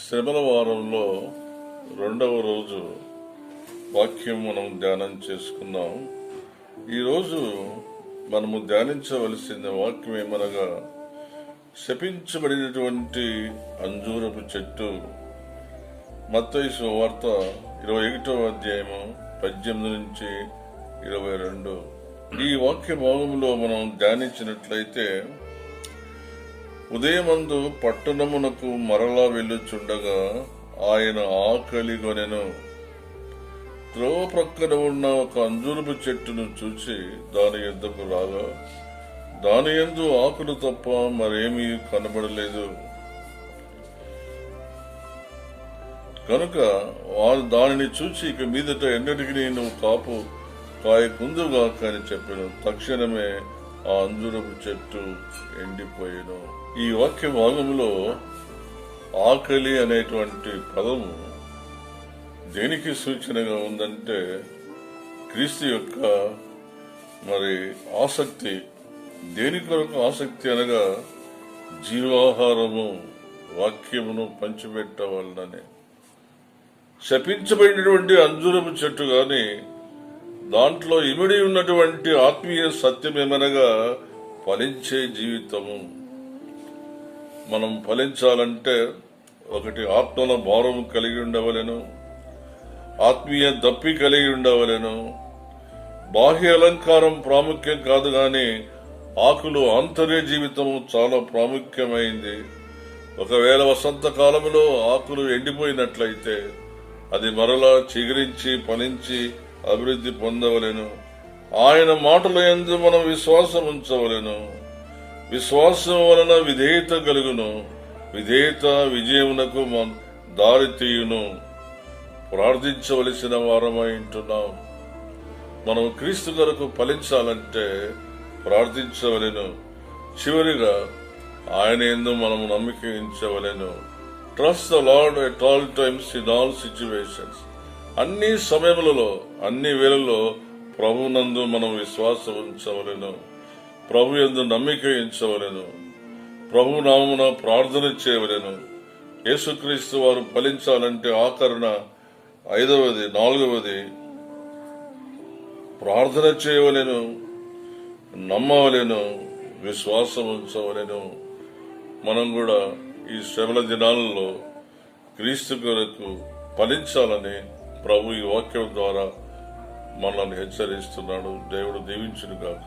శ్రమల వారంలో రెండవ రోజు వాక్యం మనం ధ్యానం చేసుకున్నాం. ఈరోజు మనము ధ్యానించవలసిన వాక్యం ఏమనగా, శపించబడినటువంటి అంజూరపు చెట్టు. మత్తయి సువార్త 21వ అధ్యాయము 18 నుంచి 22. ఈ వాక్య భాగంలో మనం ధ్యానించినట్లయితే, ఉదయమందు పట్టణమునకు మరలా వెళ్ళుచుండగా ఆయన ఆకలిగొనెను. త్రోవ ప్రక్కన ఉన్న ఒక అంజూరపు చెట్టును చూచి దాని యొద్దకు రాగా, దాని యందు ఆకులు తప్ప మరేమీ కనబడలేదు. కనుక వారు దానిని చూచి, ఇక మీదట ఎన్నటికి నువ్వు కాపు కాయకుందుగాక అని చెప్పాను. తక్షణమే ఆ అంజూరపు చెట్టు ఎండిపోయాను. ఈ వాక్య భాగంలో ఆకలి అనేటువంటి పదము దేనికి సూచనగా ఉందంటే, క్రీస్తు యొక్క ఆసక్తి. దేని కొరకు ఆసక్తి అనగా, జీవాహారము వాక్యమును పంచిపెట్టవాలని. శపించబడినటువంటి అంజూరపు చెట్టు గాని దాంట్లో ఇమిడి ఉన్నటువంటి ఆత్మీయ సత్యమేమనగా, ఫలించే జీవితము. మనం ఫలించాలంటే ఒకటి, ఆత్మల భారం కలిగి ఉండవలెను, ఆత్మీయ దప్పి కలిగి ఉండవలెను. బాహ్య అలంకారం ప్రాముఖ్యం కాదు గాని ఆకులు ఆంతర్య జీవితము చాలా ప్రాముఖ్యమైంది. ఒకవేళ వసంతకాలంలో ఆకులు ఎండిపోయినట్లయితే అది మరలా చిగురించి ఫలించి అభివృద్ధి పొందవలెను. ఆయన మాటల యందు మనం విశ్వాసం ఉంచవలెను. విశ్వాసం వలన విధేయత కలుగును. విధేయత విజయమునకు దారి తీయును. ప్రార్థించవలసిన వారమై ఉంటున్నాం. మనం క్రీస్తు కొరకు ఫలించాలంటే ప్రార్థించవలెను. చివరిగా ఆయన యందు మనం నమ్మిక ఉంచవలెను. Trust the lord at all times in all situations. అన్ని సమయములలో, అన్ని వేళల్లో ప్రభునందు మనం విశ్వాసం ఉంచవలెను. ప్రభు యందు నమ్మిక ఉంచవలెను. ప్రభు నామమున ప్రార్థన చేయవలెను. యేసుక్రీస్తు వారు ఫలించాలంటే ఆకరణ 5వది 4వది ప్రార్థన చేయవలెను, నమ్మవలెను, విశ్వాసం ఉంచవలెను. మనం కూడా ఈ శ్రమల దినాలలో క్రీస్తు కొరకు ఫలించాలని ప్రభు ఈ వాక్యం ద్వారా మనల్ని హెచ్చరిస్తున్నాడు. దేవుడు దీవించును గాక.